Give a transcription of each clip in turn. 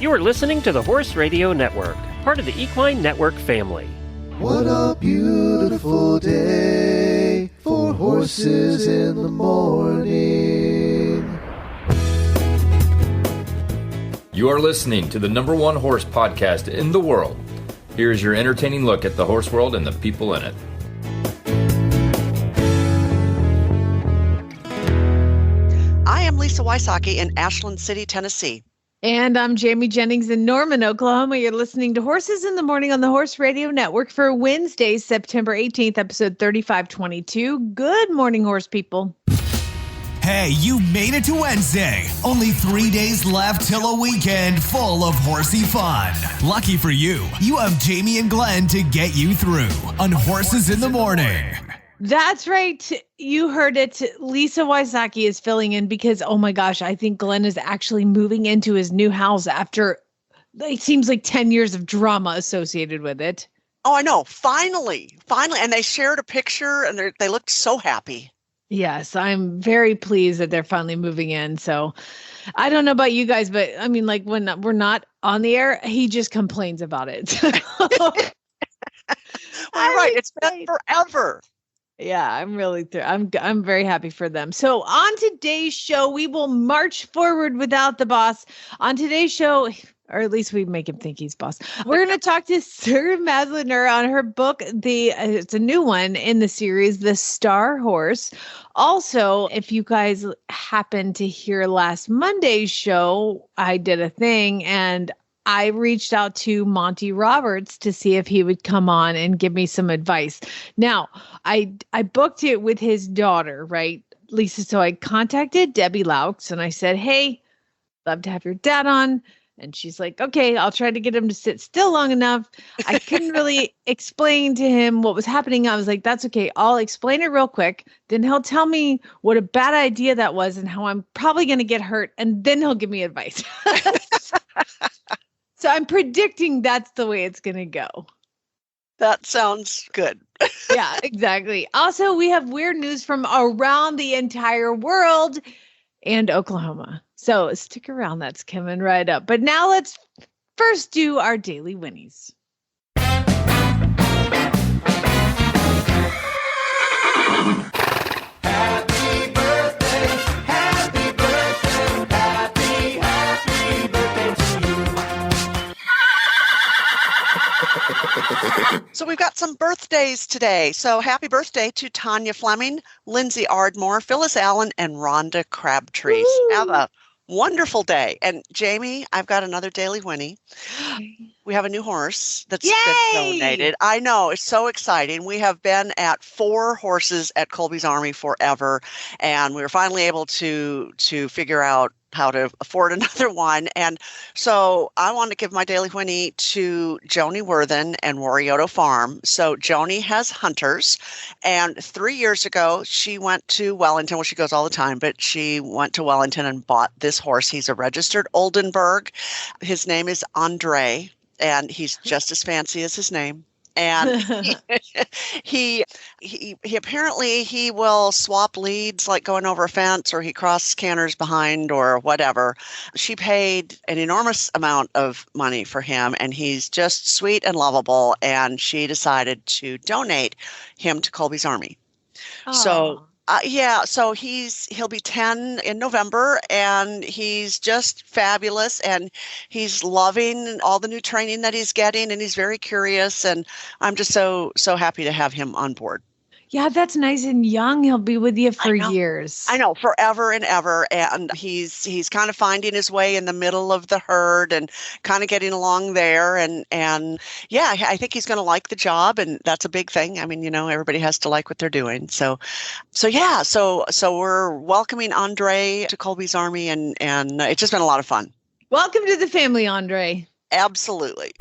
You are listening to the Horse Radio Network, part of the Equine Network family. What a beautiful day for horses in the morning. You are listening to the #1 horse podcast in the world. Here's your entertaining look at the horse world and the people in it. I am Lisa Wysocky in Ashland City, Tennessee. And I'm Jamie Jennings in Norman, Oklahoma. You're listening to Horses in the Morning on the Horse Radio Network for Wednesday, September 18th, episode 3522. Good morning, horse people. Hey, you made it to Wednesday. Only 3 days left till a weekend full of horsey fun. Lucky for you, you have Jamie and Glenn to get you through on Horses in the Morning. That's right. You heard it. Lisa Wysocky is filling in because, oh my gosh, I think Glenn is actually moving into his new house after it seems like 10 years of drama associated with it. Oh, I know. Finally. And they shared a picture and they looked so happy. Yes, I'm very pleased that they're finally moving in. So I don't know about you guys, but I mean, like when we're not on the air, he just complains about it. Well, you're right. It's been forever. Yeah, I'm really I'm very happy for them. So on today's show, we will march forward without the boss. On today's show, or at least we make him think he's boss. We're going to talk to Sir Maslin Nir on her book. It's a new one in the series, The Star Horse. Also, if you guys happen to hear last Monday's show, I did a thing and I reached out to Monty Roberts to see if he would come on and give me some advice. Now, I booked it with his daughter, right, Lisa? So I contacted Debbie Laux and I said, hey, love to have your dad on. And she's like, okay, I'll try to get him to sit still long enough. I couldn't really explain to him what was happening. I was like, that's okay. I'll explain it real quick. Then he'll tell me what a bad idea that was and how I'm probably going to get hurt. And then he'll give me advice. So I'm predicting that's the way it's going to go. That sounds good. Yeah, exactly. Also, we have weird news from around the entire world and Oklahoma. So stick around. That's coming right up. But now let's first do our daily Whinnies. So we've got some birthdays today. So happy birthday to Tanya Fleming, Lindsay Ardmore, Phyllis Allen, and Rhonda Crabtree. Woo! Have a wonderful day. And Jamie, I've got another daily Whinnie. We have a new horse that's been donated. I know. It's so exciting. We have been at 4 horses at Colby's Army forever. And we were finally able to figure out how to afford another one. And so I want to give my daily Whinnie to Joni Worthen and Warioto Farm. So Joni has hunters. And 3 years ago, she went to Wellington. Well, she goes all the time, but she went to Wellington and bought this horse. He's a registered Oldenburg. His name is Andre, and he's just as fancy as his name. And he apparently he will swap leads, like going over a fence, or he cross canners behind or whatever. She paid an enormous amount of money for him, and he's just sweet and lovable. And she decided to donate him to Colby's Army. Aww. So so he'll be 10 in November, and he's just fabulous, and he's loving all the new training that he's getting, and he's very curious, and I'm just so happy to have him on board. Yeah, that's nice and young. He'll be with you for years. I know, forever and ever. And he's kind of finding his way in the middle of the herd and kind of getting along there. And yeah, I think he's going to like the job. And that's a big thing. I mean, everybody has to like what they're doing. So we're welcoming Andre to Colby's Army, and it's just been a lot of fun. Welcome to the family, Andre. Absolutely.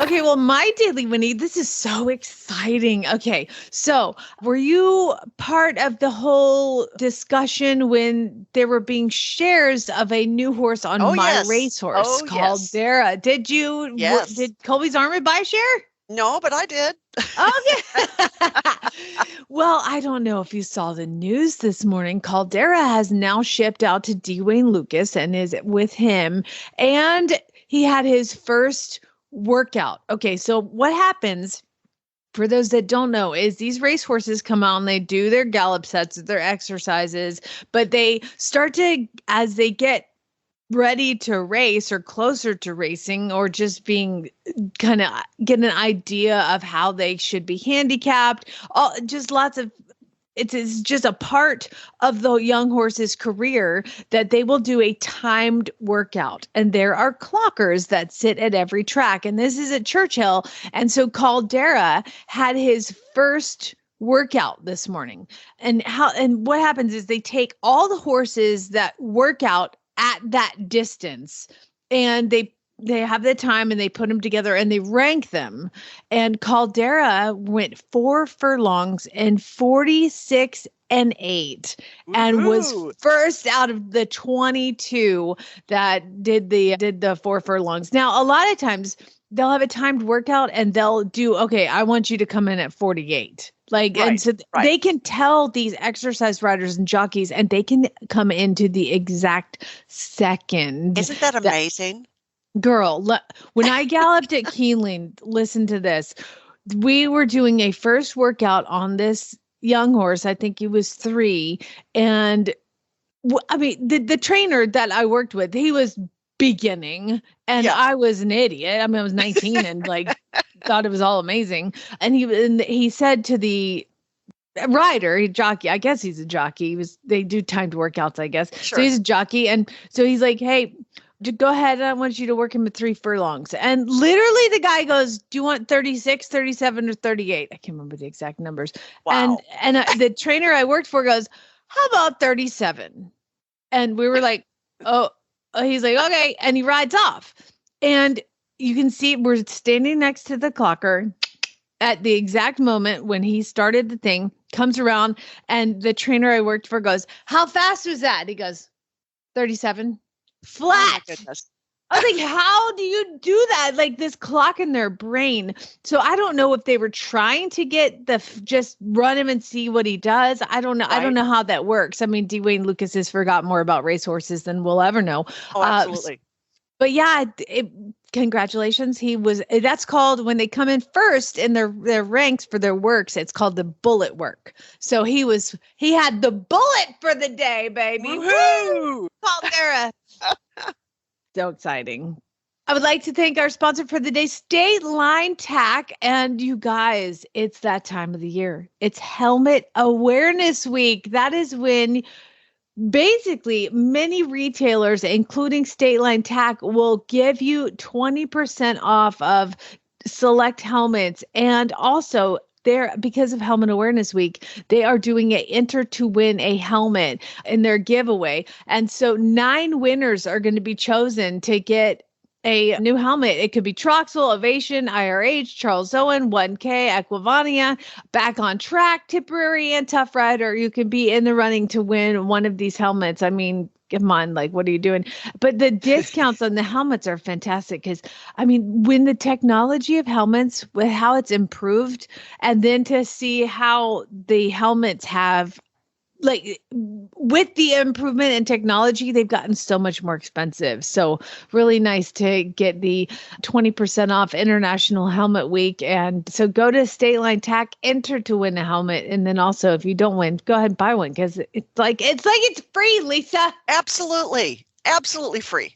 Okay, well, my daily Whinnie, this is so exciting. Okay, so were you part of the whole discussion when there were being shares of a new horse on My Racehorse called Dara? Did you? Yes. Did Colby's Army buy a share? No, but I did. Okay. Well, I don't know if you saw the news this morning. Caldera has now shipped out to Dwayne Lucas and is with him. And he had his first workout. Okay, so what happens, for those that don't know, is these racehorses come out and they do their gallop sets, their exercises, but they start to, as they get ready to race or closer to racing, or just being kind of get an idea of how they should be handicapped, just lots of, it's just a part of the young horse's career that they will do a timed workout. And there are clockers that sit at every track. And this is at Churchill. And so Caldera had his first workout this morning. And what happens is they take all the horses that work out at that distance, and they have the time and they put them together and they rank them. And Caldera went 4 furlongs and 46 and 8 and was first out of the 22 that did the 4 furlongs. Now, a lot of times they'll have a timed workout and they'll do, okay, I want you to come in at 48. And so they can tell these exercise riders and jockeys, and they can come into the exact second. Isn't that amazing? Girl, when I galloped at Keeneland, listen to this. We were doing a first workout on this young horse. I think he was 3. And I mean, the trainer that I worked with, he was beginning, and I was an idiot. I mean, I was 19 and thought it was all amazing. And he said to the rider, jockey, I guess he's a jockey. They do timed workouts, I guess. Sure. So he's a jockey. And so he's like, hey, go ahead. I want you to work him at 3 furlongs. And literally the guy goes, do you want 36, 37, or 38? I can't remember the exact numbers. Wow. And the trainer I worked for goes, how about 37? And we were like, oh, he's like, okay. And he rides off. And you can see we're standing next to the clocker at the exact moment when he started the thing, comes around, and the trainer I worked for goes, how fast was that? He goes, 37. Flat. Oh my goodness. I was like, how do you do that? Like this clock in their brain. So I don't know if they were trying to get just run him and see what he does. I don't know. Right. I don't know how that works. I mean, Dwayne Lucas has forgot more about racehorses than we'll ever know. Oh, absolutely. But yeah, congratulations. That's called, when they come in first in their ranks for their works, it's called the bullet work. So he had the bullet for the day, baby. Woo! Caldera. So exciting. I would like to thank our sponsor for the day, State Line Tack. And you guys, it's that time of the year. It's Helmet Awareness Week. That is when basically many retailers, including State Line Tack, will give you 20% off of select helmets. And also, because of Helmet Awareness Week, they are doing an enter to win a helmet in their giveaway. And so 9 winners are going to be chosen to get a new helmet. It could be Troxel, Ovation, IRH, Charles Owen, 1K, Equivania, Back on Track, Tipperary, and Tough Rider. You can be in the running to win one of these helmets. I mean, come on, what are you doing? But the discounts on the helmets are fantastic because, I mean, when the technology of helmets, with how it's improved, and then to see how the helmets have, with the improvement in technology, they've gotten so much more expensive. So really nice to get the 20% off International Helmet Week. And so go to State Line Tack, enter to win a helmet. And then also, if you don't win, go ahead and buy one because it's free, Lisa. Absolutely. Absolutely free.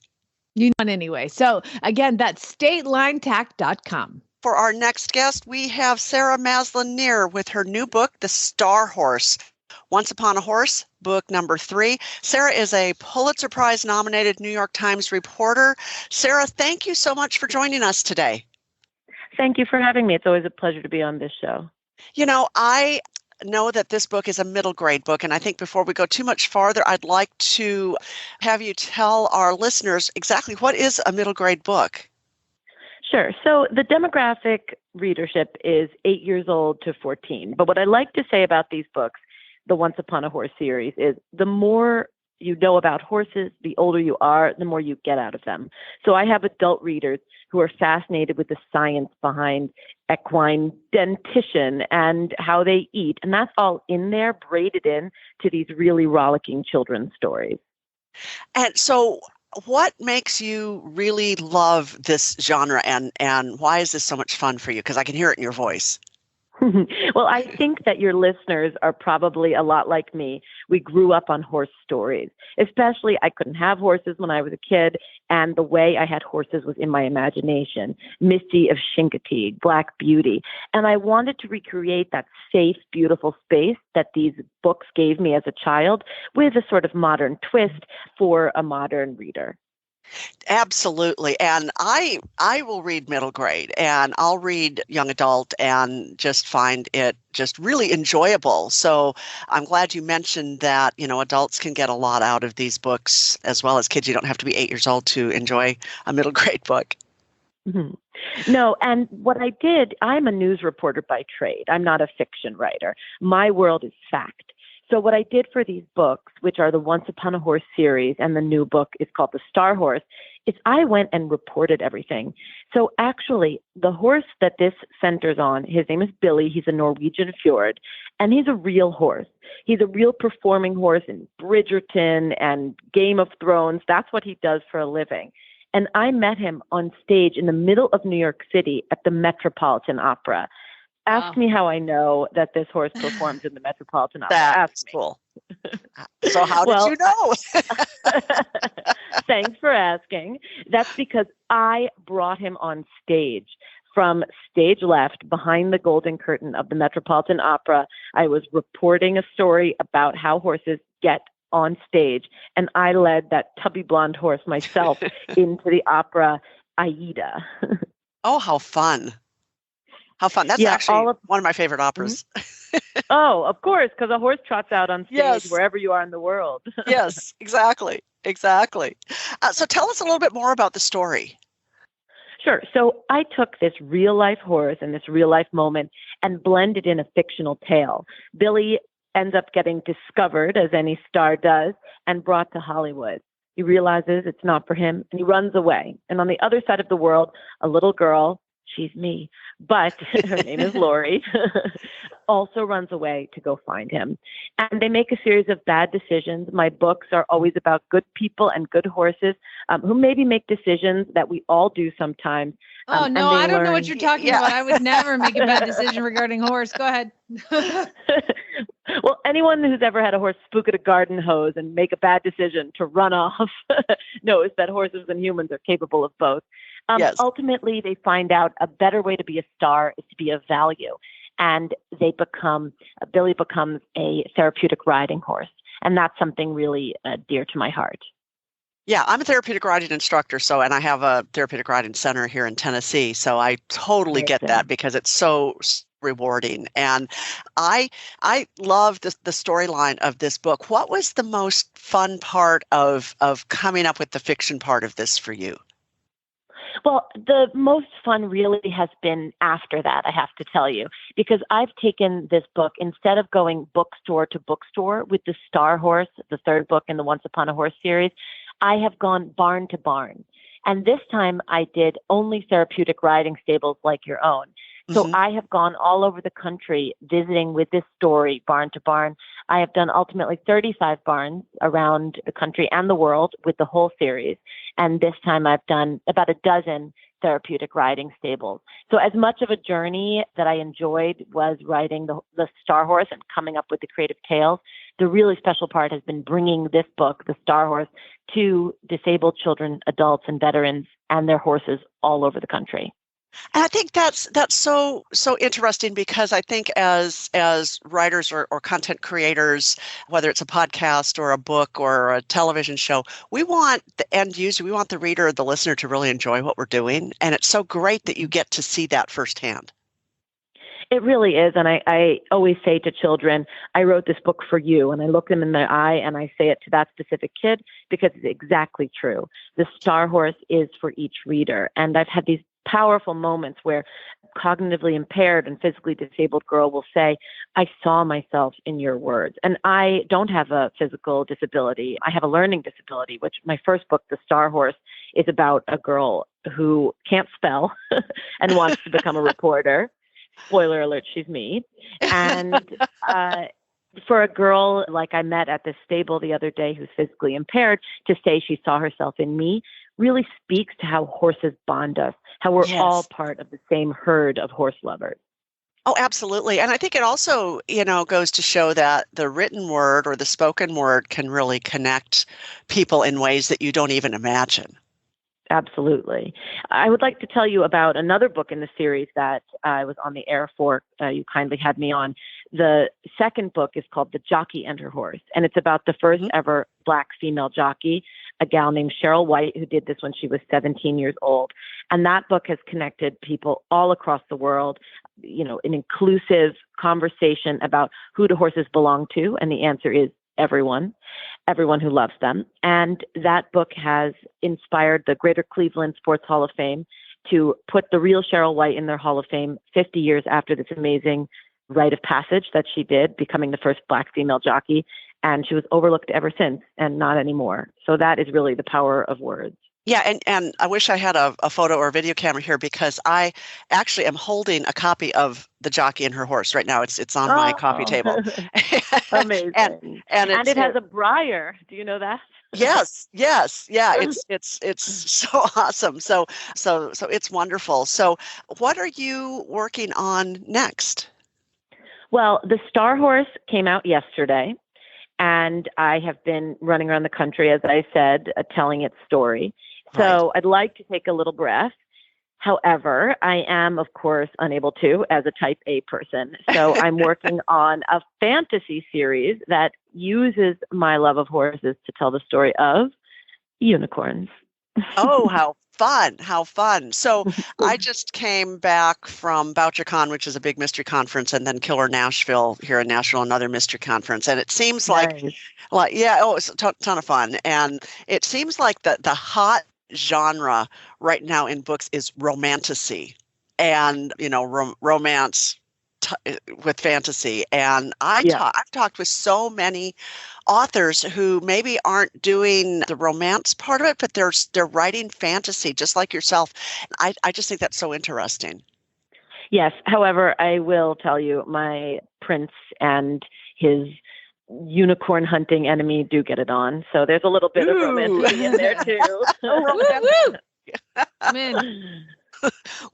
You want anyway. So again, that's statelinetack.com. For our next guest, we have Sarah Maslin Nir with her new book, The Star Horse. Once Upon a Horse, book number 3. Sarah is a Pulitzer Prize nominated New York Times reporter. Sarah, thank you so much for joining us today. Thank you for having me. It's always a pleasure to be on this show. You know, I know that this book is a middle grade book, and I think before we go too much farther, I'd like to have you tell our listeners exactly what is a middle grade book. Sure. So the demographic readership is 8 years old to 14. But what I like to say about these books, the Once Upon a Horse series, is the more you know about horses, the older you are, the more you get out of them. So I have adult readers who are fascinated with the science behind equine dentition and how they eat. And that's all in there, braided in to these really rollicking children's stories. And so what makes you really love this genre, and why is this so much fun for you? Because I can hear it in your voice. Well, I think that your listeners are probably a lot like me. We grew up on horse stories. Especially, I couldn't have horses when I was a kid, and the way I had horses was in my imagination. Misty of Chincoteague, Black Beauty. And I wanted to recreate that safe, beautiful space that these books gave me as a child with a sort of modern twist for a modern reader. Absolutely. And I will read middle grade, and I'll read young adult and just find it just really enjoyable. So I'm glad you mentioned that, adults can get a lot out of these books as well as kids. You don't have to be 8 years old to enjoy a middle grade book. Mm-hmm. No, and what I did, I'm a news reporter by trade. I'm not a fiction writer. My world is fact. So what I did for these books, which are the Once Upon a Horse series, and the new book is called The Star Horse, is I went and reported everything. So actually, the horse that this centers on, his name is Billy. He's a Norwegian fjord, and he's a real horse. He's a real performing horse in Bridgerton and Game of Thrones. That's what he does for a living. And I met him on stage in the middle of New York City at the Metropolitan Opera. Ask me how I know that this horse performs in the Metropolitan Opera. That's cool. So how did you know? Thanks for asking. That's because I brought him on stage from stage left behind the golden curtain of the Metropolitan Opera. I was reporting a story about how horses get on stage, and I led that tubby blonde horse myself into the opera Aida. Oh, how fun. How fun. That's actually one of my favorite operas. Mm-hmm. Oh, of course, because a horse trots out on stage wherever you are in the world. Yes, exactly. Exactly. So tell us a little bit more about the story. Sure. So I took this real life horse and this real life moment and blended in a fictional tale. Billy ends up getting discovered, as any star does, and brought to Hollywood. He realizes it's not for him, and he runs away. And on the other side of the world, a little girl, she's me, but her name is Lori, also runs away to go find him. And they make a series of bad decisions. My books are always about good people and good horses who maybe make decisions that we all do sometimes. Oh, no, I don't know what you're talking about. I would never make a bad decision regarding horse. Go ahead. Well, anyone who's ever had a horse spook at a garden hose and make a bad decision to run off knows that horses and humans are capable of both. Ultimately, they find out a better way to be a star is to be of value. And Billy becomes a therapeutic riding horse. And that's something really dear to my heart. Yeah, I'm a therapeutic riding instructor, and I have a therapeutic riding center here in Tennessee. So I totally get that because it's so rewarding. And I love the storyline of this book. What was the most fun part of coming up with the fiction part of this for you? Well, the most fun really has been after that, I have to tell you, because I've taken this book, instead of going bookstore to bookstore with the Star Horse, the third book in the Once Upon a Horse series, I have gone barn to barn. And this time I did only therapeutic riding stables like your own. So I have gone all over the country visiting with this story, barn to barn. I have done ultimately 35 barns around the country and the world with the whole series. And this time I've done about a dozen therapeutic riding stables. So as much of a journey that I enjoyed was writing the Star Horse and coming up with the creative tales, the really special part has been bringing this book, The Star Horse, to disabled children, adults, and veterans and their horses all over the country. And I think that's so interesting, because I think as writers or content creators, whether it's a podcast or a book or a television show, we want the end user, we want the reader or the listener to really enjoy what we're doing. And it's so great that you get to see that firsthand. It really is. And I always say to children, I wrote this book for you. And I look them in the eye and I say it to that specific kid because it's exactly true. The Star Horse is for each reader. And I've had these powerful moments where cognitively impaired and physically disabled girl will say, I saw myself in your words. And I don't have a physical disability. I have a learning disability, which my first book, The Star Horse, is about a girl who can't spell and wants to become a reporter. Spoiler alert, she's me. And for a girl like I met at this stable the other day who's physically impaired to say she saw herself in me really speaks to how horses bond us, how we're all part of the same herd of horse lovers. Oh, absolutely. And I think it also, goes to show that the written word or the spoken word can really connect people in ways that you don't even imagine. Absolutely. I would like to tell you about another book in the series that I was on the air for. You kindly had me on. The second book is called The Jockey and Her Horse, and it's about the first ever Black female jockey, a gal named Cheryl White, who did this when she was 17 years old. And that book has connected people all across the world, an inclusive conversation about who do horses belong to. And the answer is everyone who loves them. And that book has inspired the Greater Cleveland Sports Hall of Fame to put the real Cheryl White in their Hall of Fame 50 years after this amazing rite of passage that she did, becoming the first Black female jockey. And she was overlooked ever since and not anymore. So that is really the power of words. Yeah, and I wish I had a photo or a video camera here because I actually am holding a copy of The Jockey and Her Horse right now. It's on my coffee table. Amazing. and it has a briar. Do you know that? Yes. Yeah. It's so awesome. So it's wonderful. So what are you working on next? Well, The Star Horse came out yesterday, and I have been running around the country, as I said, telling its story. So I'd like to take a little breath. However, I am, of course, unable to as a type A person. So I'm working on a fantasy series that uses my love of horses to tell the story of unicorns. Oh, how fun. How fun. So I just came back from BoucherCon, which is a big mystery conference, and then Killer Nashville here in Nashville, another mystery conference. And it seems it's a ton of fun. And it seems like the hot genre right now in books is romantasy and, romance with fantasy. And I've talked with so many authors who maybe aren't doing the romance part of it, but they're writing fantasy just like yourself. I just think that's so interesting. Yes. However, I will tell you, my prince and his unicorn hunting enemy do get it on. So there's a little bit of romance in there too. Man.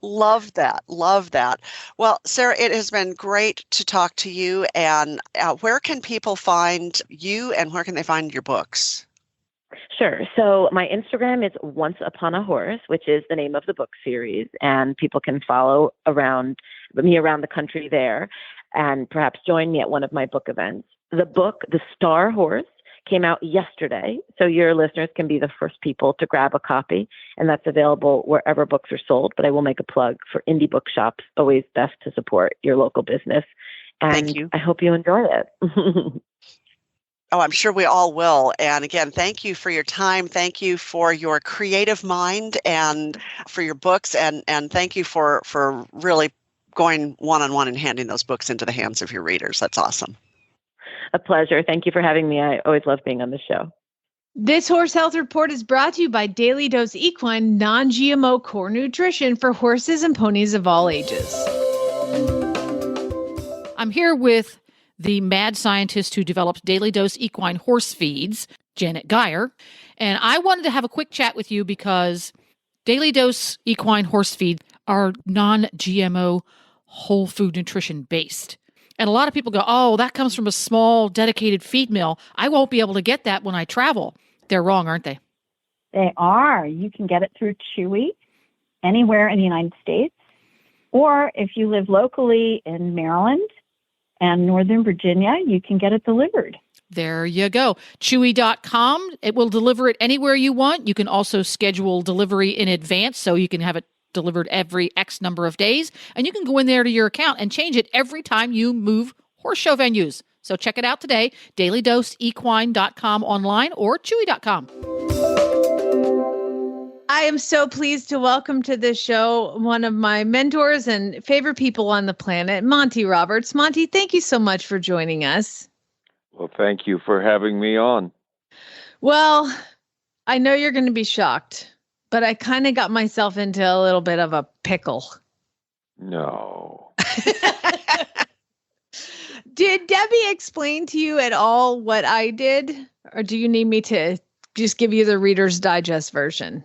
Love that. Well, Sarah, it has been great to talk to you. And where can people find you and where can they find your books? Sure. So my Instagram is Once Upon a Horse, which is the name of the book series, and people can follow me around the country there and perhaps join me at one of my book events. The book, The Star Horse, came out yesterday, so your listeners can be the first people to grab a copy, and that's available wherever books are sold. But I will make a plug for indie bookshops. Always best to support your local business. And thank you. I hope you enjoy it. Oh, I'm sure we all will. And again, thank you for your time. Thank you for your creative mind and for your books. And thank you for really going one-on-one and handing those books into the hands of your readers. That's awesome. A pleasure. Thank you for having me. I always love being on the show. This Horse Health Report is brought to you by Daily Dose Equine non-GMO core nutrition for horses and ponies of all ages. I'm here with the mad scientist who developed Daily Dose Equine horse feeds, Janet Geyer. And I wanted to have a quick chat with you because Daily Dose Equine horse feeds are non-GMO whole food nutrition based. And a lot of people go, oh, that comes from a small dedicated feed mill. I won't be able to get that when I travel. They're wrong, aren't they? They are. You can get it through Chewy anywhere in the United States. Or if you live locally in Maryland and Northern Virginia, you can get it delivered. There you go. Chewy.com. It will deliver it anywhere you want. You can also schedule delivery in advance so you can have it delivered every X number of days. And you can go in there to your account and change it every time you move horse show venues. So check it out today, dailydoseequine.com online or chewy.com. I am so pleased to welcome to this show one of my mentors and favorite people on the planet, Monty Roberts. Monty, thank you so much for joining us. Well, thank you for having me on. Well, I know you're going to be shocked, but I kind of got myself into a little bit of a pickle. No. Did Debbie explain to you at all what I did? Or do you need me to just give you the Reader's Digest version?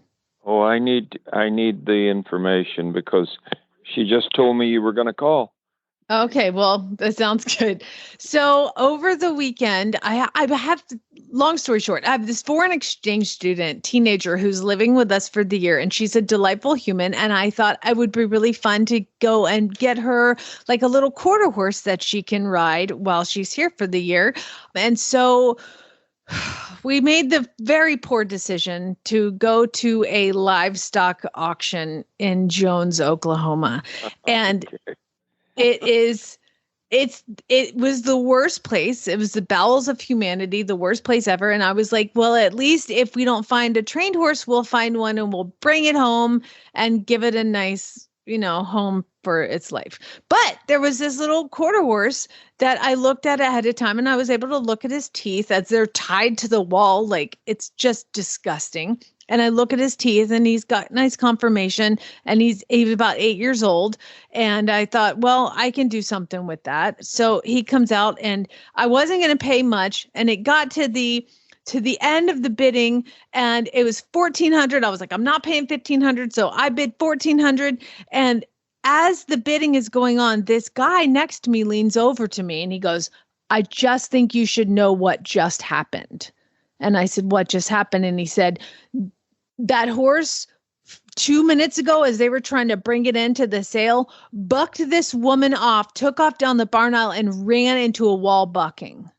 Oh, I need the information because she just told me you were going to call. Okay, well, that sounds good. So over the weekend, I have, long story short, I have this foreign exchange student, teenager, who's living with us for the year, and she's a delightful human. And I thought it would be really fun to go and get her like a little quarter horse that she can ride while she's here for the year. And so we made the very poor decision to go to a livestock auction in Jones, Oklahoma. And it was the worst place. It was the bowels of humanity, the worst place ever. And I was like, well, at least if we don't find a trained horse, we'll find one and we'll bring it home and give it a nice, home for its life. But there was this little quarter horse that I looked at ahead of time, and I was able to look at his teeth as they're tied to the wall. Like, it's just disgusting. And I look at his teeth, and he's got nice conformation, and he's about 8 years old. And I thought, well, I can do something with that. So he comes out, and I wasn't going to pay much. And it got to the end of the bidding, and it was $1,400. I was like, I'm not paying $1,500. So I bid $1,400. And as the bidding is going on, this guy next to me leans over to me and he goes, I just think you should know what just happened. And I said, what just happened? And he said, that horse 2 minutes ago, as they were trying to bring it into the sale, bucked this woman off, took off down the barn aisle, and ran into a wall bucking.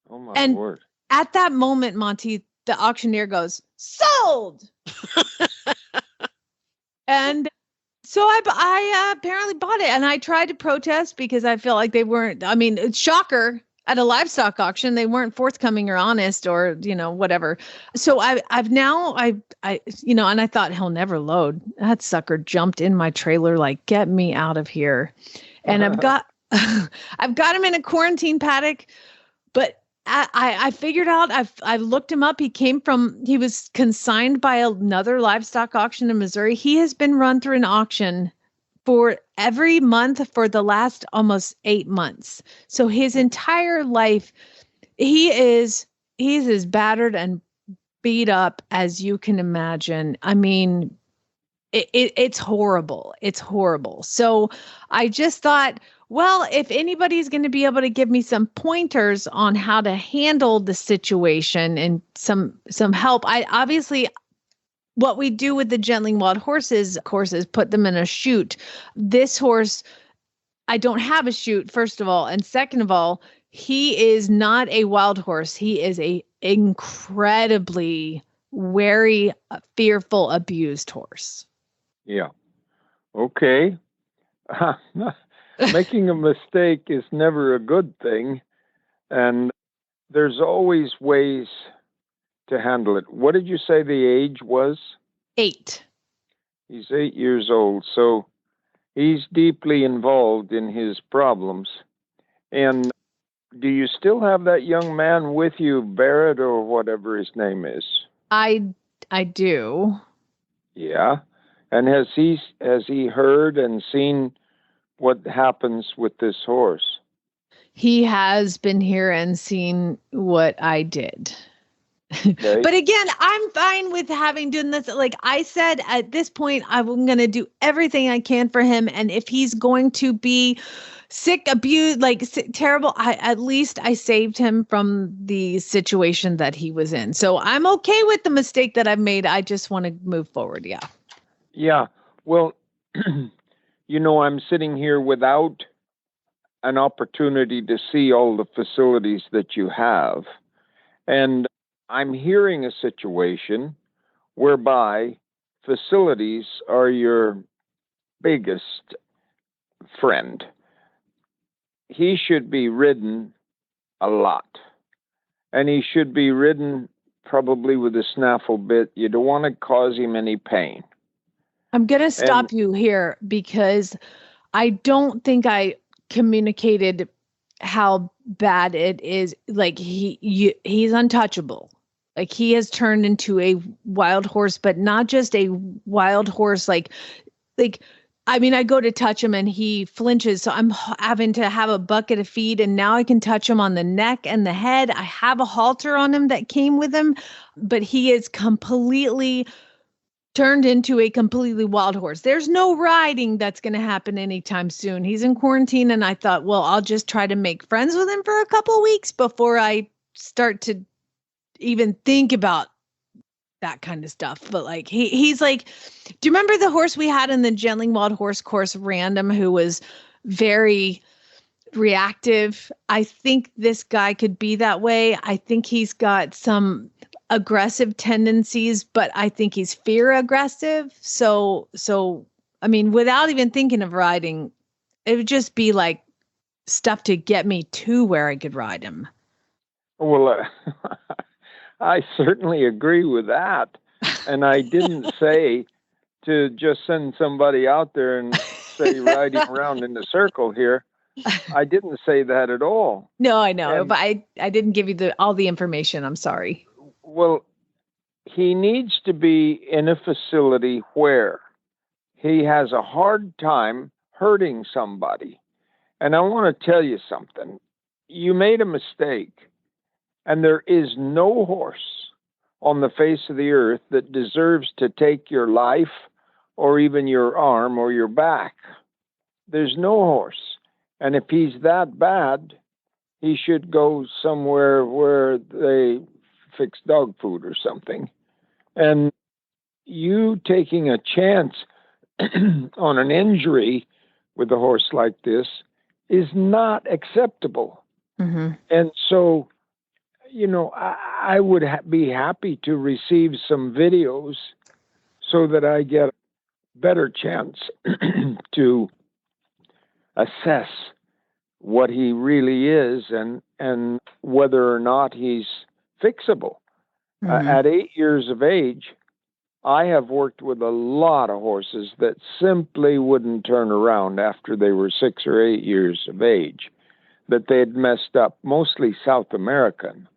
Oh, my word. At that moment, Monty, the auctioneer goes, sold! And so I apparently bought it, and I tried to protest because I felt like they weren't, shocker, at a livestock auction, they weren't forthcoming or honest or, whatever. So and I thought he'll never load. That sucker jumped in my trailer, like, get me out of here. And I've got him in a quarantine paddock, but I figured out, I've looked him up. He was consigned by another livestock auction in Missouri. He has been run through an auction for every month for the last almost 8 months. So his entire life, he's as battered and beat up as you can imagine. I mean, it's horrible. It's horrible. So I just thought, well, if anybody's going to be able to give me some pointers on how to handle the situation and some help, what we do with the gentling wild horses, of course, is put them in a chute. This horse, I don't have a chute, first of all. And second of all, he is not a wild horse. He is a incredibly wary, fearful, abused horse. Yeah. Okay. Making a mistake is never a good thing. And there's always ways to handle it. What did you say the age was? 8. He's 8 years old, so he's deeply involved in his problems. And do you still have that young man with you, Barrett, or whatever his name is? I do. Yeah. And has he heard and seen what happens with this horse? He has been here and seen what I did. Okay. But again, I'm fine with doing this. Like I said, at this point, I'm going to do everything I can for him. And if he's going to be sick, abused, terrible, at least I saved him from the situation that he was in. So I'm okay with the mistake that I've made. I just want to move forward. Yeah. Yeah. Well, I'm sitting here without an opportunity to see all the facilities that you have. And I'm hearing a situation whereby facilities are your biggest friend. He should be ridden a lot, and he should be ridden probably with a snaffle bit. You don't want to cause him any pain. I'm going to stop you here because I don't think I communicated how bad it is. Like he's untouchable. Like he has turned into a wild horse, but not just a wild horse. I mean, I go to touch him and he flinches. So I'm having to have a bucket of feed, and now I can touch him on the neck and the head. I have a halter on him that came with him, but he is completely turned into a completely wild horse. There's no riding that's going to happen anytime soon. He's in quarantine, and I thought, well, I'll just try to make friends with him for a couple of weeks before I start to even think about that kind of stuff. But like he's like, do you remember the horse we had in the Gentling Wild Horse course, Random, who was very reactive? I think this guy could be that way. I think he's got some aggressive tendencies, but I think he's fear aggressive. So I mean, without even thinking of riding, it would just be like stuff to get me to where I could ride him. Well, I certainly agree with that. And I didn't say to just send somebody out there and say riding around in the circle here. I didn't say that at all. No, I know, but I didn't give you all the information. I'm sorry. Well, he needs to be in a facility where he has a hard time hurting somebody. And I want to tell you something. You made a mistake, and there is no horse on the face of the earth that deserves to take your life or even your arm or your back. There's no horse. And if he's that bad, he should go somewhere where they fix dog food or something. And you taking a chance on an injury with a horse like this is not acceptable. Mm-hmm. And so, you know, I would be happy to receive some videos so that I get a better chance to assess what he really is and whether or not he's fixable. Mm-hmm. At 8 years of age, I have worked with a lot of horses that simply wouldn't turn around after they were 6 or 8 years of age, that they had messed up, mostly South American.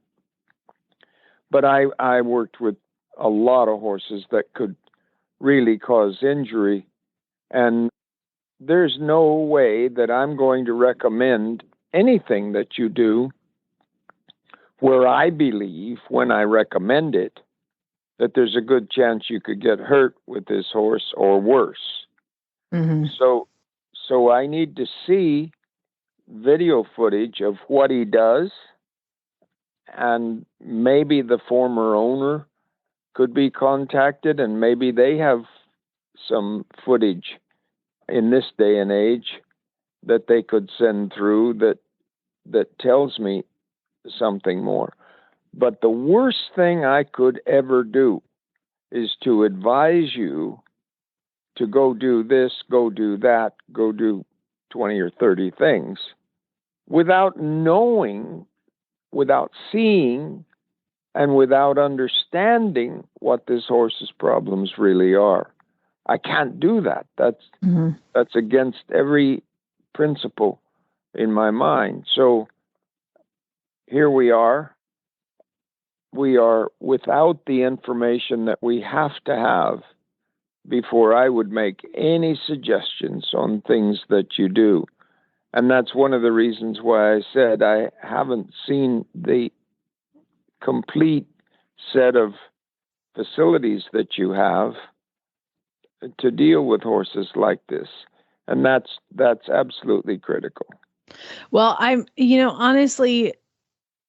But I worked with a lot of horses that could really cause injury, and there's no way that I'm going to recommend anything that you do where I believe, when I recommend it, that there's a good chance you could get hurt with this horse or worse. Mm-hmm. So I need to see video footage of what he does, and maybe the former owner could be contacted, and maybe they have some footage in this day and age that they could send through that tells me something more. But the worst thing I could ever do is to advise you to go do this, go do that, go do 20 or 30 things without knowing, without seeing, and without understanding what this horse's problems really are. I can't do that. That's against every principle in my mind. So here we are. We are without the information that we have to have before I would make any suggestions on things that you do. And that's one of the reasons why I said I haven't seen the complete set of facilities that you have to deal with horses like this. And that's absolutely critical. Well, I'm, honestly,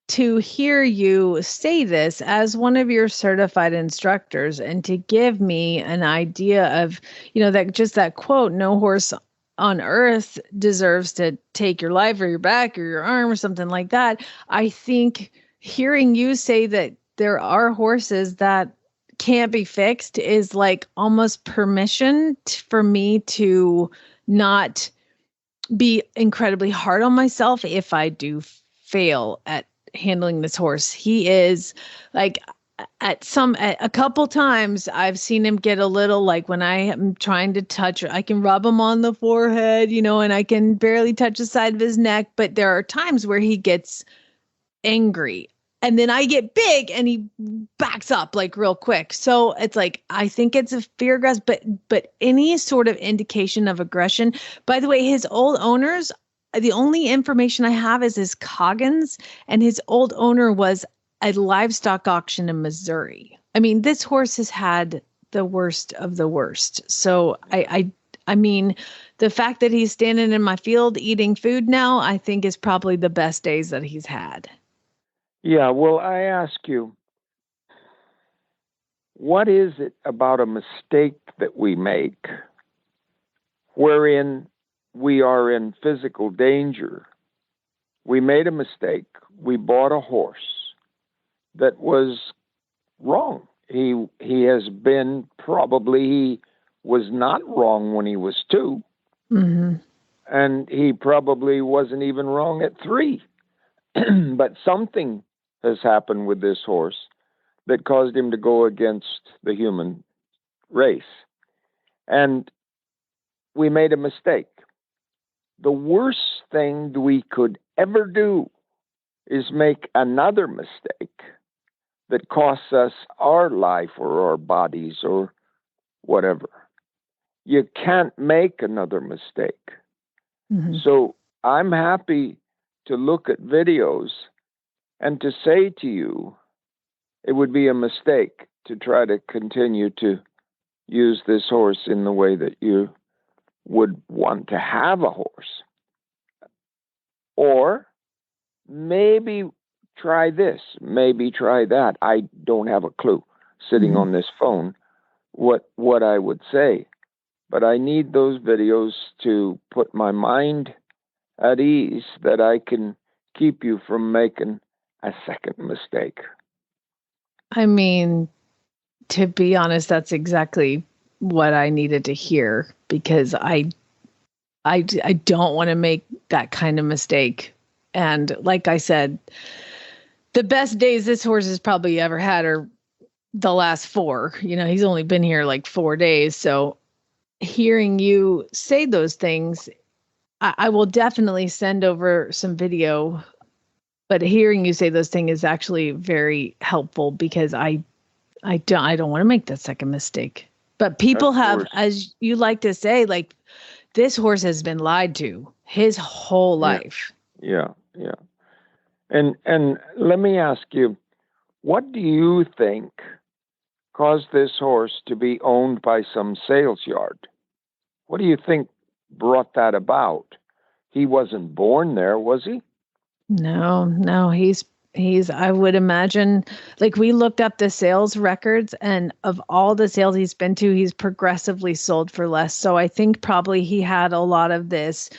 to hear you say this as one of your certified instructors and to give me an idea of, that quote, no horse on earth deserves to take your life or your back or your arm or something like that. I think hearing you say that there are horses that can't be fixed is like almost permission for me to not be incredibly hard on myself if I do fail at handling this horse. He is like, at a couple times I've seen him get a little, like when I am trying to touch, I can rub him on the forehead, and I can barely touch the side of his neck. But there are times where he gets angry, and then I get big and he backs up like real quick. So it's like, I think it's a fear aggress, but any sort of indication of aggression. By the way, his old owners, the only information I have is his Coggins, and his old owner was a livestock auction in Missouri. I mean, this horse has had the worst of the worst. So I mean, the fact that he's standing in my field eating food now, I think is probably the best days that he's had. Yeah, well, I ask you, what is it about a mistake that we make wherein we are in physical danger? We made a mistake. We bought a horse that was wrong. He has been, probably he was not wrong when he was 2. Mm-hmm. And he probably wasn't even wrong at 3. But something has happened with this horse that caused him to go against the human race. And we made a mistake. The worst thing we could ever do is make another mistake that costs us our life or our bodies or whatever. You can't make another mistake. Mm-hmm. So I'm happy to look at videos and to say to you, it would be a mistake to try to continue to use this horse in the way that you would want to have a horse. Or maybe try this, maybe try that. I don't have a clue, sitting on this phone, what I would say. But I need those videos to put my mind at ease that I can keep you from making a second mistake. I mean, to be honest, that's exactly what I needed to hear, because I don't want to make that kind of mistake. And like I said, the best days this horse has probably ever had are the last 4. He's only been here like 4 days. So hearing you say those things, I will definitely send over some video. But hearing you say those things is actually very helpful, because I don't want to make that second mistake. But people have, as you like to say, like, this horse has been lied to his whole life. Yeah. And let me ask you, what do you think caused this horse to be owned by some sales yard? What do you think brought that about? He wasn't born there, was he? No, he's, I would imagine, like, we looked up the sales records, and of all the sales he's been to, he's progressively sold for less. So I think probably he had a lot of this,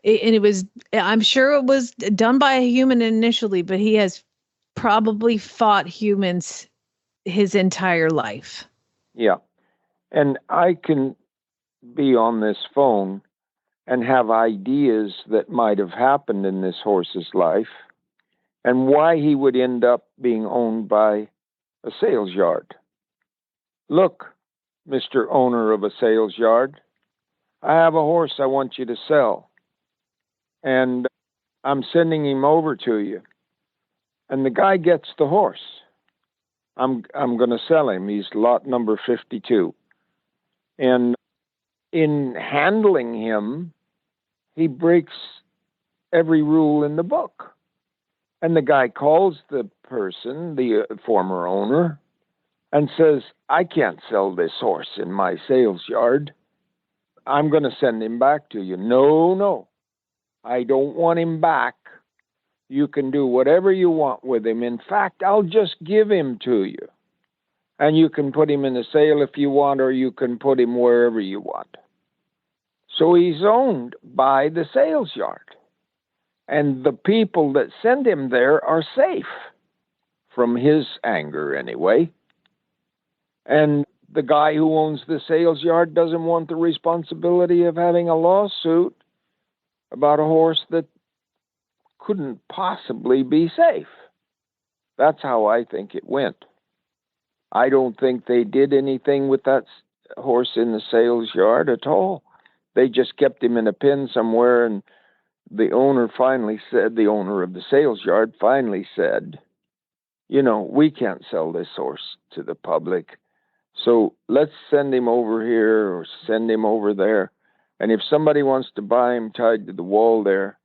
and I'm sure it was done by a human initially, but he has probably fought humans his entire life. Yeah. And I can be on this phone and have ideas that might have happened in this horse's life and why he would end up being owned by a sales yard. Look, Mr. Owner of a sales yard, I have a horse I want you to sell, and I'm sending him over to you. And the guy gets the horse. I'm going to sell him. He's lot number 52. And in handling him, he breaks every rule in the book. And the guy calls the person, the former owner, and says, I can't sell this horse in my sales yard. I'm going to send him back to you. No, I don't want him back. You can do whatever you want with him. In fact, I'll just give him to you. And you can put him in a sale if you want, or you can put him wherever you want. So he's owned by the sales yard. And the people that send him there are safe, from his anger anyway. And the guy who owns the sales yard doesn't want the responsibility of having a lawsuit about a horse that couldn't possibly be safe. That's how I think it went. I don't think they did anything with that horse in the sales yard at all. They just kept him in a pen somewhere, and the owner of the sales yard finally said, we can't sell this horse to the public. So let's send him over here or send him over there. And if somebody wants to buy him tied to the wall there,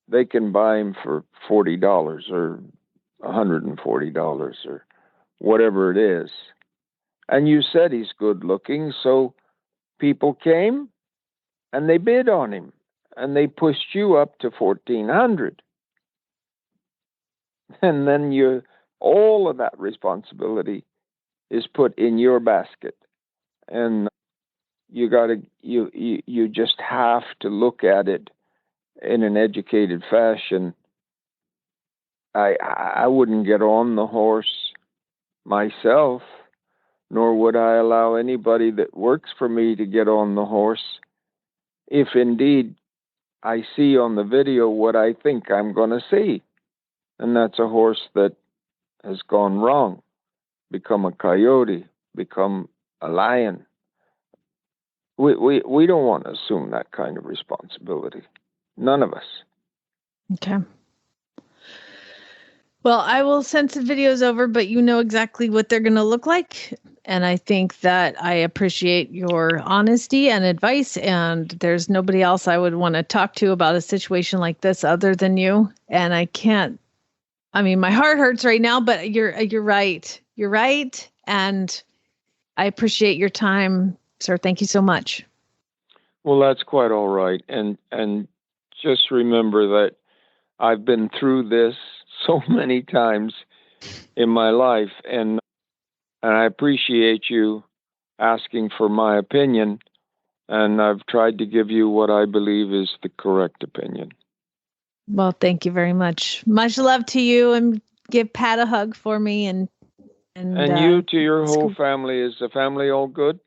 they can buy him for $40 or $140 or whatever it is. And you said he's good looking, so people came and they bid on him and they pushed you up to $1,400. And then all of that responsibility is put in your basket. And you just have to look at it in an educated fashion. I wouldn't get on the horse myself, nor would I allow anybody that works for me to get on the horse if indeed I see on the video what I think I'm going to see. And that's a horse that has gone wrong, become a coyote, become a lion. We don't want to assume that kind of responsibility. None of us. Okay. Well, I will send some videos over, but you know exactly what they're going to look like. And I think that I appreciate your honesty and advice. And there's nobody else I would want to talk to about a situation like this other than you. And my heart hurts right now, but you're right. You're right. And I appreciate your time, sir. Thank you so much. Well, that's quite all right. And just remember that I've been through this so many times in my life, and I appreciate you asking for my opinion, and I've tried to give you what I believe is the correct opinion. Well, thank you very much. Much love to you, and give Pat a hug for me, and you to your whole family. Is the family all good?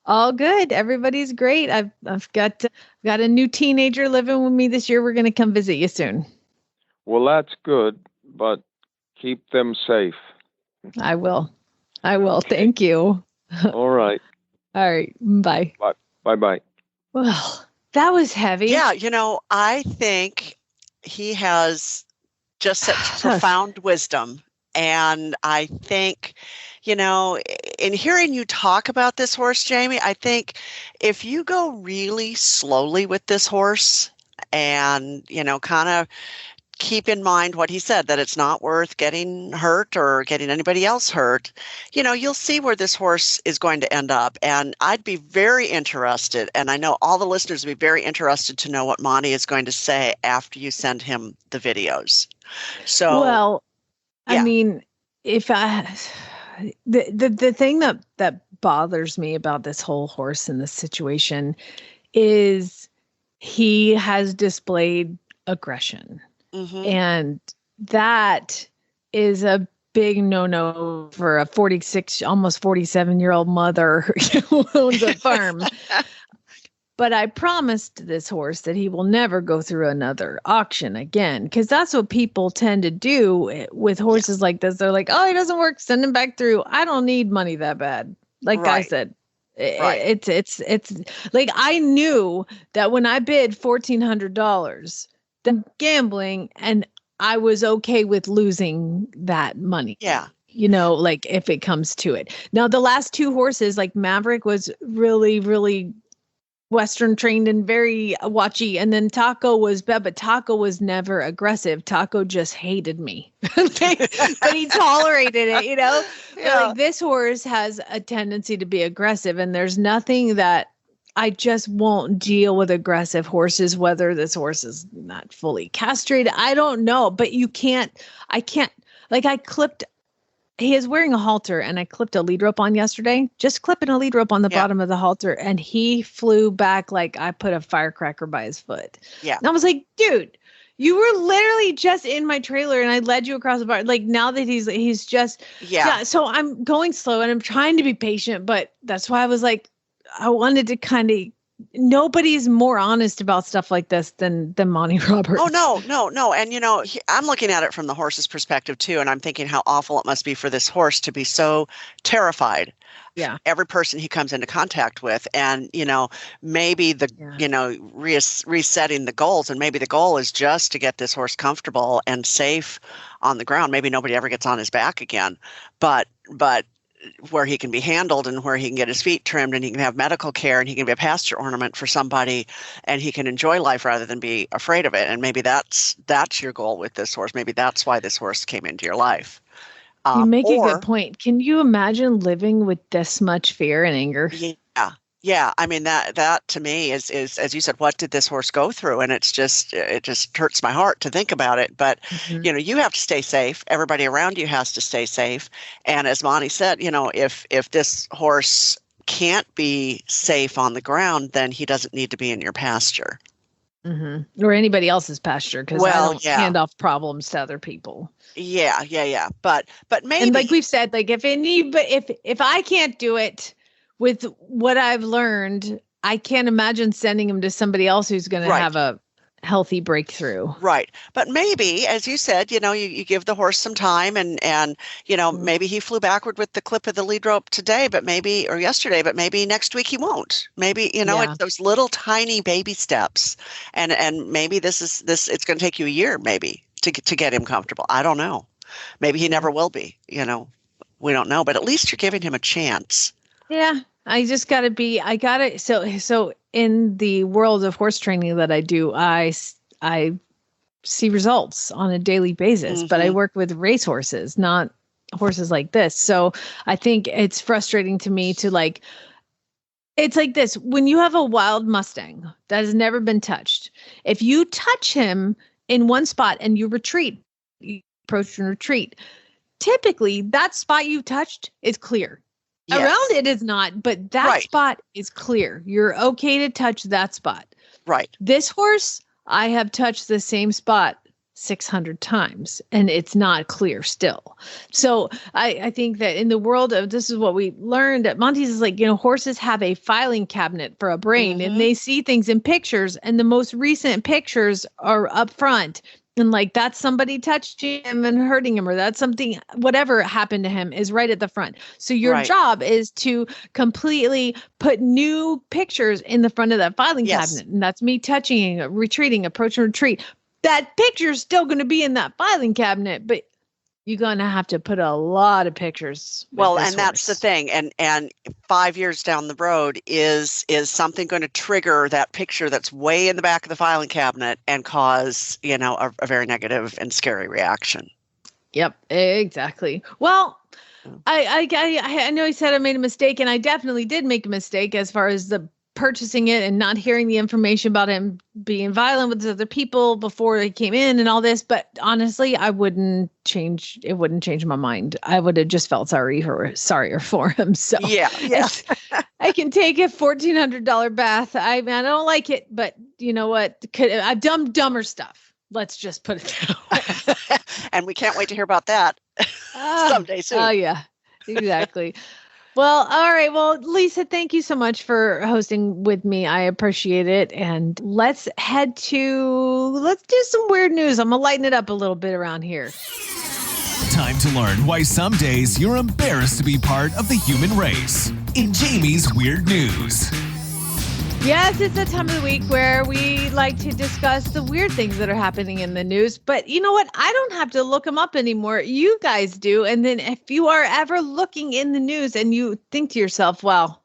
All good. Everybody's great. I've got a new teenager living with me this year. We're going to come visit you soon. Well, that's good, but keep them safe. I will. Thank you. All right. All right. Bye. Bye. Well, that was heavy. Yeah. I think he has just such profound wisdom. And I think, in hearing you talk about this horse, Jamie, I think if you go really slowly with this horse and, kind of keep in mind what he said, that it's not worth getting hurt or getting anybody else hurt, you'll see where this horse is going to end up. And I'd be very interested, and I know all the listeners would be very interested to know what Monty is going to say after you send him the videos. So, well, yeah. I mean, if the thing that bothers me about this whole horse in this situation is he has displayed aggression. Mm-hmm. And that is a big no-no for a 46, almost 47-year-old mother who owns a farm. But I promised this horse that he will never go through another auction again, because that's what people tend to do with horses like this. They're like, oh, he doesn't work, send him back through. I don't need money that bad. Like I said, it's like I knew that when I bid $1,400, the gambling, and I was okay with losing that money. Yeah. Like if it comes to it. Now, the last two horses, like Maverick was really, really Western trained and very watchy. And then Taco was bad, but Taco was never aggressive. Taco just hated me, but he tolerated it, Yeah. But like this horse has a tendency to be aggressive, and there's nothing that I just won't deal with aggressive horses, whether this horse is not fully castrated. I don't know, but he is wearing a halter, and I clipped a lead rope on yesterday, just clipping a lead rope on the bottom of the halter. And he flew back like I put a firecracker by his foot. Yeah. And I was like, dude, you were literally just in my trailer and I led you across the bar. Like now that he's just, so I'm going slow and I'm trying to be patient, but that's why I was like, I wanted to kind of nobody's more honest about stuff like this than Monty Roberts. Oh, no. And, I'm looking at it from the horse's perspective, too. And I'm thinking how awful it must be for this horse to be so terrified. Yeah. Every person he comes into contact with. And, maybe resetting the goals. And maybe the goal is just to get this horse comfortable and safe on the ground. Maybe nobody ever gets on his back again. But where he can be handled and where he can get his feet trimmed and he can have medical care and he can be a pasture ornament for somebody and he can enjoy life rather than be afraid of it. And maybe that's your goal with this horse. Maybe that's why this horse came into your life. You make a good point. Can you imagine living with this much fear and anger? Yeah. I mean, that to me is, as you said, what did this horse go through? And it just hurts my heart to think about it. But, you have to stay safe. Everybody around you has to stay safe. And as Monty said, if this horse can't be safe on the ground, then he doesn't need to be in your pasture. Or anybody else's pasture, because I don't hand off problems to other people. Yeah. But maybe, and like we've said, like if I can't do it with what I've learned, I can't imagine sending him to somebody else who's going to have a healthy breakthrough. Right. But maybe, as you said, you give the horse some time and maybe he flew backward with the clip of the lead rope today, or yesterday, but maybe next week he won't. Maybe, it's those little tiny baby steps. And maybe it's going to take you a year, maybe to get him comfortable. I don't know. Maybe he never will be, we don't know, but at least you're giving him a chance. Yeah. So in the world of horse training that I do, I see results on a daily basis, but I work with race horses, not horses like this. So I think it's frustrating to me to it's like this. When you have a wild Mustang that has never been touched, if you touch him in one spot and you approach and retreat, typically that spot you touched is clear. Yes. Around it is not, but that spot is clear. You're okay to touch that spot. Right. This horse, I have touched the same spot 600 times and it's not clear still. So I think that in the world of, this is what we learned at Monty's is horses have a filing cabinet for a brain and they see things in pictures and the most recent pictures are up front. And that's somebody touched him and hurting him, or that's something, whatever happened to him is right at the front. So your job is to completely put new pictures in the front of that filing cabinet. And that's me touching, retreating, approach and retreat. That picture is still going to be in that filing cabinet, but you're going to have to put a lot of pictures. Well, and that's the thing. And 5 years down the road, is something going to trigger that picture that's way in the back of the filing cabinet and cause, a very negative and scary reaction. Yep, exactly. Well, I know he said I made a mistake, and I definitely did make a mistake as far as the purchasing it and not hearing the information about him being violent with other people before he came in and all this. But honestly, it wouldn't change my mind. I would have just felt sorrier for him. So I can take a $1,400 bath. I don't like it, but you know what? I've done dumber stuff. Let's just put it that way. And we can't wait to hear about that someday soon. Oh yeah, exactly. Well, all right. Well, Lisa, thank you so much for hosting with me. I appreciate it. And let's do some weird news. I'm going to lighten it up a little bit around here. Time to learn why some days you're embarrassed to be part of the human race. In Jamie's Weird News. Yes, it's that time of the week where we like to discuss the weird things that are happening in the news. But you know what? I don't have to look them up anymore. You guys do. And then if you are ever looking in the news and you think to yourself, wow,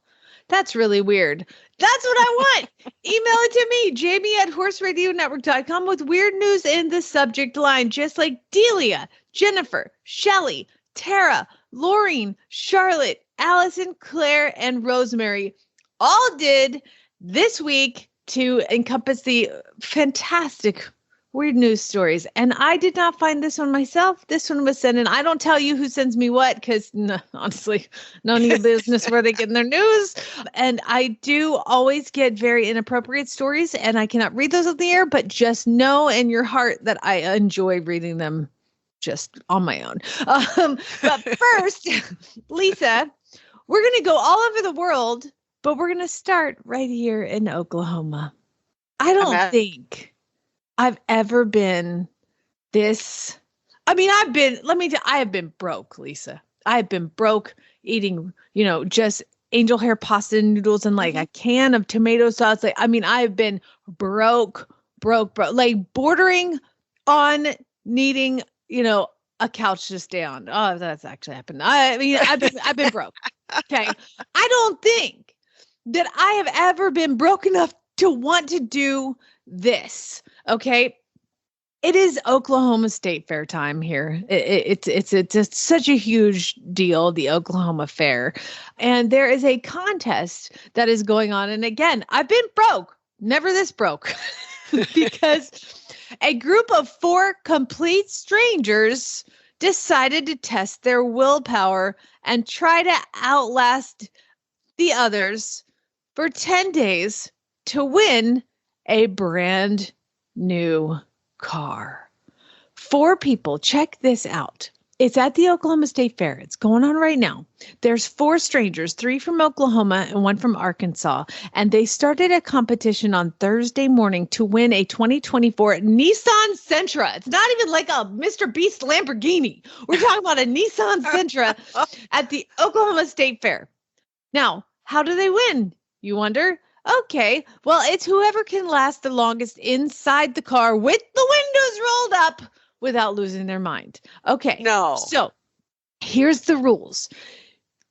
that's really weird. That's what I want. Email it to me, jamie@horseradionetwork.com with weird news in the subject line, just like Delia, Jennifer, Shelley, Tara, Laureen, Charlotte, Allison, Claire, and Rosemary all did this week to encompass the fantastic weird news stories. And I did not find this one myself. This one was sent in. I don't tell you who sends me what, because honestly, none of your business where they get their news. And I do always get very inappropriate stories, and I cannot read those on the air, but just know in your heart that I enjoy reading them just on my own. But first, Lisa, we're going to go all over the world But we're going to start right here in Oklahoma. I don't think I've ever been this. I mean, I have been broke, Lisa. I have been broke eating, just angel hair pasta noodles and like a can of tomato sauce. Like, I mean, I've been broke, like bordering on needing, a couch to stay on. Oh, that's actually happened. I mean, I've been broke. Okay. I don't think that I have ever been broke enough to want to do this. Okay. It is Oklahoma State Fair time here. It's just such a huge deal, the Oklahoma Fair. And there is a contest that is going on. And again, I've been broke, never this broke, because a group of 4 complete strangers decided to test their willpower and try to outlast the others for 10 days to win a brand new car. 4 people. Check this out. It's at the Oklahoma State Fair. It's going on right now. There's 4 strangers, 3 from Oklahoma and 1 from Arkansas. And they started a competition on Thursday morning to win a 2024 Nissan Sentra. It's not even like a Mr. Beast Lamborghini. We're talking about a Nissan Sentra at the Oklahoma State Fair. Now, how do they win? You wonder? Okay, well, it's whoever can last the longest inside the car with the windows rolled up without losing their mind. Okay. No. So here's the rules.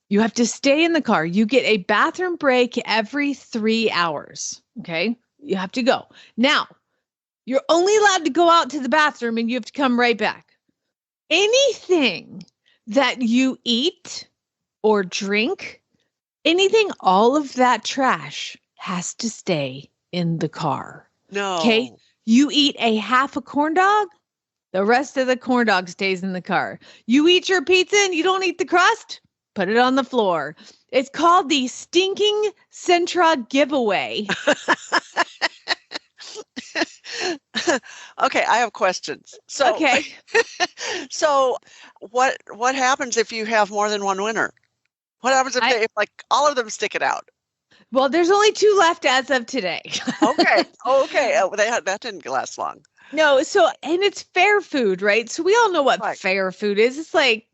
You have to stay in the car. You get a bathroom break every 3 hours. Okay. You have to go. Now, you're only allowed to go out to the bathroom and you have to come right back. Anything that you eat or drink, anything, all of that trash has to stay in the car. No. Okay. You eat a half a corn dog, the rest of the corn dog stays in the car. You eat your pizza and you don't eat the crust, put it on the floor. It's called the Stinking Sentra Giveaway. Okay, I have questions. So, okay. So what happens if you have more than one winner? What happens if like all of them stick it out? Well, there's only 2 left as of today. Okay. Oh, that didn't last long. No, and it's fair food, right? So we all know what fair food is. It's like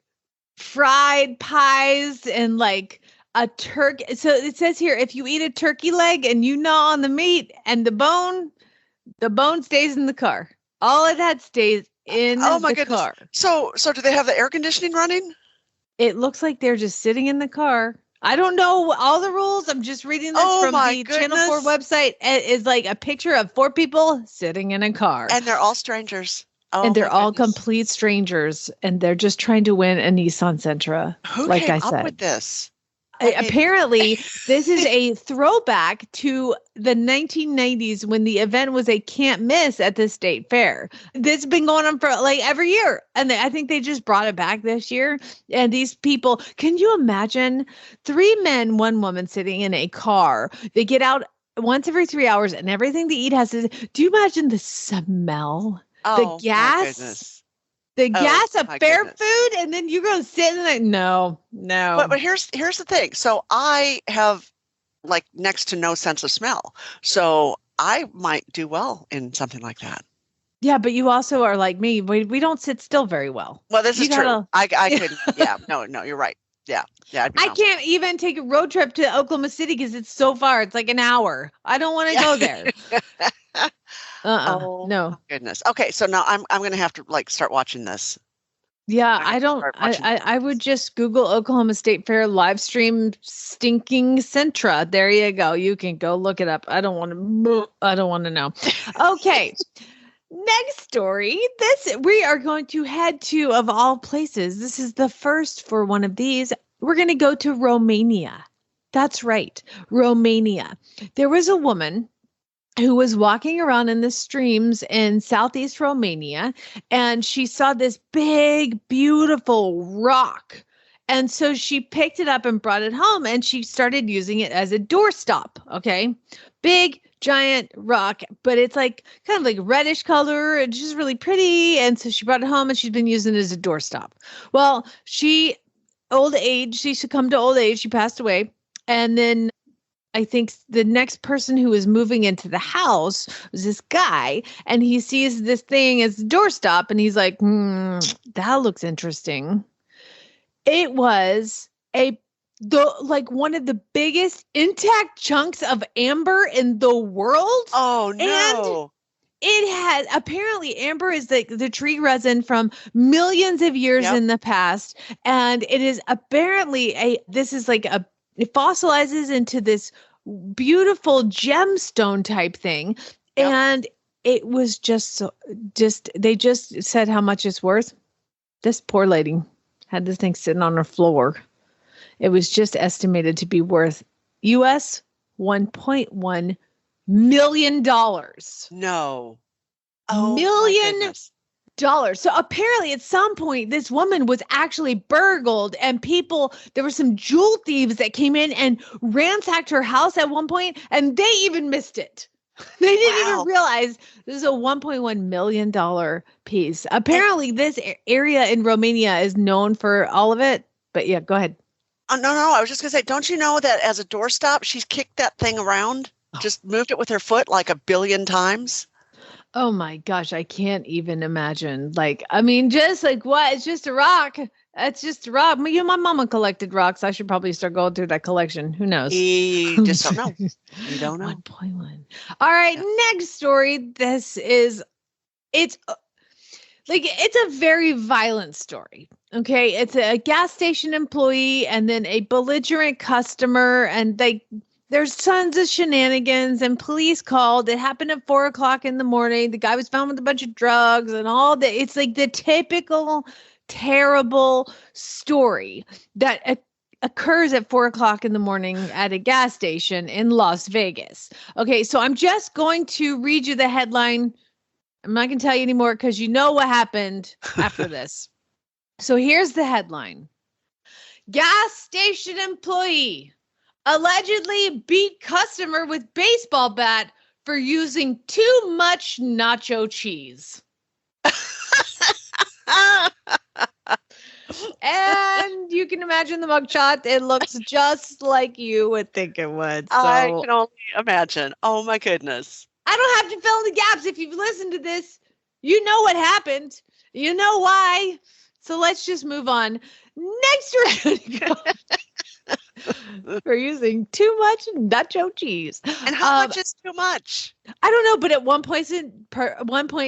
fried pies and like a turkey. So it says here, if you eat a turkey leg and you gnaw on the meat and the bone stays in the car. All of that stays in the car. So do they have the air conditioning running? It looks like they're just sitting in the car. I don't know all the rules. I'm just reading this from the Channel 4 website. It is like a picture of 4 people sitting in a car. And they're all strangers. Oh, and they're all complete strangers. And they're just trying to win a Nissan Sentra. Who came up with this? Apparently, this is a throwback to the 1990s when the event was a can't miss at the state fair. This has been going on for like every year. And I think they just brought it back this year. And these people, can you imagine 3 men, 1 woman sitting in a car? They get out once every 3 hours and everything they eat has to, do you imagine the smell? Oh, the gas? The gas of fair food, and then you're going to sit in it. No. But here's the thing. So I have like next to no sense of smell. So I might do well in something like that. Yeah, but you also are like me. We don't sit still very well. Well, this is true. I could. Yeah. No, you're right. Yeah. I can't even take a road trip to Oklahoma City because it's so far. It's like an hour. I don't want to go there. Oh, no. Goodness. Okay, so now I'm going to have to like start watching this. Yeah, I would just Google Oklahoma State Fair live stream Stinking Sentra. There you go. You can go look it up. I don't want to know. Okay. Next story. We are going to head to, of all places, this is the first for one of these. We're going to go to Romania. That's right. Romania. There was a woman who was walking around in the streams in southeast Romania, and she saw this big, beautiful rock. And so she picked it up and brought it home, and she started using it as a doorstop. Okay. Big, giant rock, but it's like kind of like reddish color and just really pretty. And so she brought it home and she's been using it as a doorstop. Well, she succumbed to old age. She passed away. And then I think the next person who was moving into the house was this guy, and he sees this thing as a doorstop, and he's like, that looks interesting. It was one of the biggest intact chunks of amber in the world. Oh, no. And it had, apparently amber is the tree resin from millions of years in the past. And it is apparently it fossilizes into this beautiful gemstone type thing. Yep. And it was they just said how much it's worth. This poor lady had this thing sitting on her floor. It was just estimated to be worth US $1.1 million. No. $1 million. So apparently at some point, this woman was actually burgled, and there were some jewel thieves that came in and ransacked her house at one point, and they even missed it. They didn't even realize this is a $1.1 million piece. Apparently this area in Romania is known for all of it. But yeah, go ahead. No. I was just going to say, don't you know that as a doorstop, she's kicked that thing around, just moved it with her foot like 1 billion times? Oh my gosh, I can't even imagine. Just like what? It's just a rock. It's just a rock. My mama collected rocks. I should probably start going through that collection. Who knows? You just don't know. You don't know. 1.1. All right, next story. It's a very violent story. Okay, it's a gas station employee and then a belligerent customer, and there's tons of shenanigans, and police called. It happened at 4:00 in the morning. The guy was found with a bunch of drugs and all that. It's like the typical terrible story that occurs at 4:00 in the morning at a gas station in Las Vegas. Okay, so I'm just going to read you the headline. I'm not going to tell you anymore because you know what happened after this. So here's the headline. Gas station employee allegedly beat customer with baseball bat for using too much nacho cheese. And you can imagine the mugshot. It looks just like you would think it would. So. I can only imagine. Oh my goodness. I don't have to fill in the gaps. If you've listened to this, you know what happened. You know why. So let's just move on. Next, we're going to go for using too much nacho cheese. And how much is too much? I don't know, but at one point,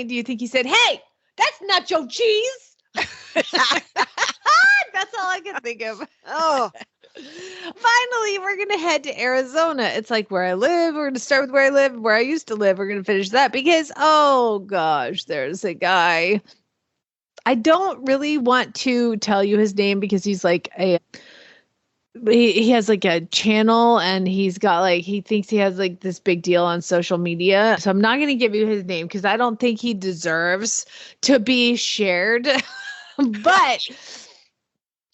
do you think he said, "Hey, that's nacho cheese"? That's all I can think of. Oh. Finally, we're going to head to Arizona. It's like where I live. We're going to start with where I live, where I used to live. We're going to finish that because, oh gosh, there's a guy. I don't really want to tell you his name because he's like he has like a channel, and he's got he thinks he has like this big deal on social media. So I'm not going to give you his name because I don't think he deserves to be shared. But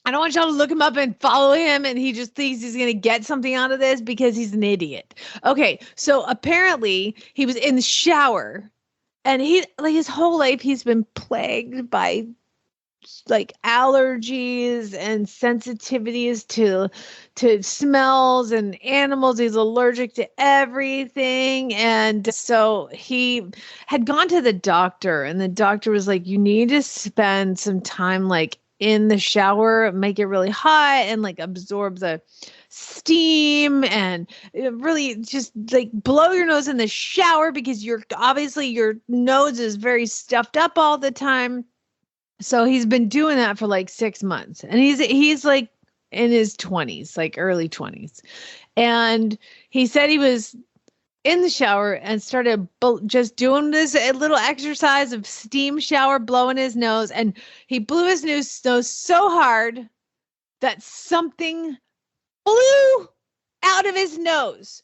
I don't want y'all to look him up and follow him, and he just thinks he's going to get something out of this because he's an idiot. Okay, so apparently he was in the shower, and his whole life he's been plagued by allergies and sensitivities to smells and animals. He's allergic to everything. And so he had gone to the doctor, and the doctor was like, you need to spend some time in the shower, make it really hot and absorb the steam, and really just blow your nose in the shower because your nose is very stuffed up all the time. So he's been doing that for 6 months, and he's in his 20s, early 20s. And he said he was in the shower and started just doing this little exercise of steam shower, blowing his nose. And he blew his nose so hard that something flew out of his nose.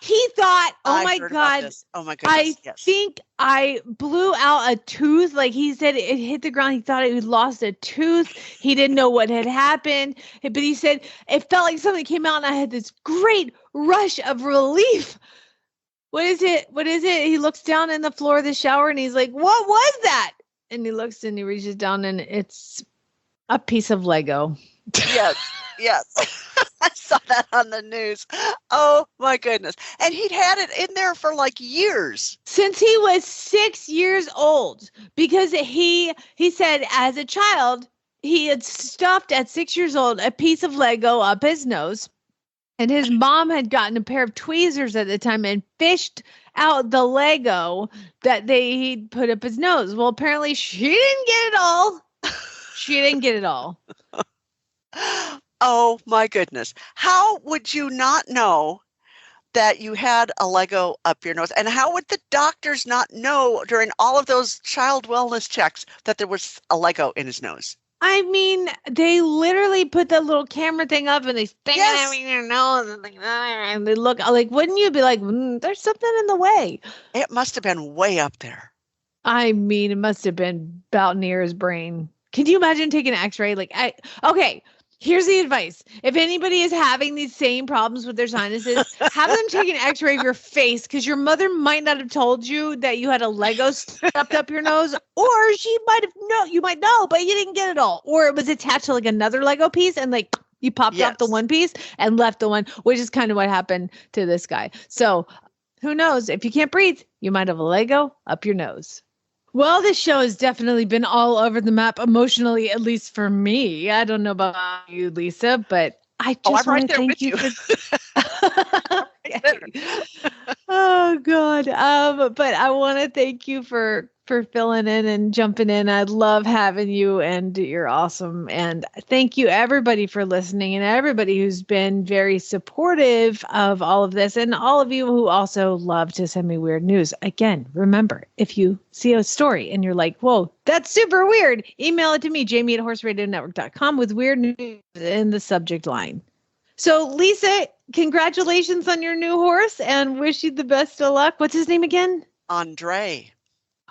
He thought, oh my God, I think I blew out a tooth. He said it hit the ground. He thought he lost a tooth. He didn't know what had happened. But he said it felt like something came out, and I had this great rush of relief. What is it? He looks down in the floor of the shower, and he's like, what was that? And he looks, and he reaches down, and it's a piece of Lego. Yes. I saw that on the news. Oh my goodness. And he'd had it in there for like years. Since he was 6 years old, because he said as a child, he had stuffed at 6 years old a piece of Lego up his nose. And his mom had gotten a pair of tweezers at the time and fished out the Lego that he'd put up his nose. Well, apparently she didn't get it all. She didn't get it all. Oh my goodness. How would you not know that you had a Lego up your nose? And how would the doctors not know during all of those child wellness checks that there was a Lego in his nose? I mean, they literally put that little camera thing up and they stick it in your nose and they look like, wouldn't you be like, there's something in the way? It must have been way up there. I mean, it must have been about near his brain. Can you imagine taking an x-ray? Okay, here's the advice. If anybody is having these same problems with their sinuses, have them take an x-ray of your face because your mother might not have told you that you had a Lego stuffed up your nose, or she might have you might know, but you didn't get it all. Or it was attached to like another Lego piece and like you popped off the one piece and left the one, which is kind of what happened to this guy. So who knows? If you can't breathe, you might have a Lego up your nose. Well, this show has definitely been all over the map emotionally, at least for me. I don't know about you, Lisa, but I just want to thank you for Oh God. But I want to thank you for filling in and jumping in. I love having you and you're awesome. And thank you everybody for listening and everybody who's been very supportive of all of this and all of you who also love to send me weird news. Again, remember, if you see a story and you're like, whoa, that's super weird, email it to me, Jamie@horseradionetwork.com with weird news in the subject line. So Lisa, congratulations on your new horse and wish you the best of luck. What's his name again? Andre.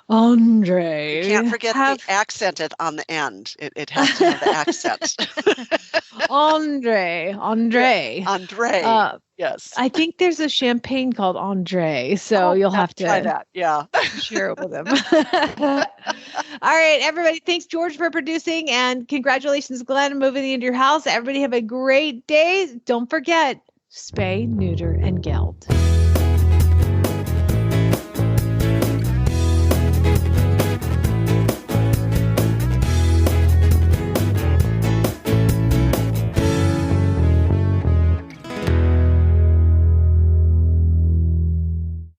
Andre. You can't forget the accented on the end. It has to have the accent. Andre. Yes. I think there's a champagne called Andre, so you'll have to try that. Yeah. share it with him. All right, everybody. Thanks, George, for producing, and congratulations, Glenn, moving into your house. Everybody have a great day. Don't forget, spay, neuter, and gel.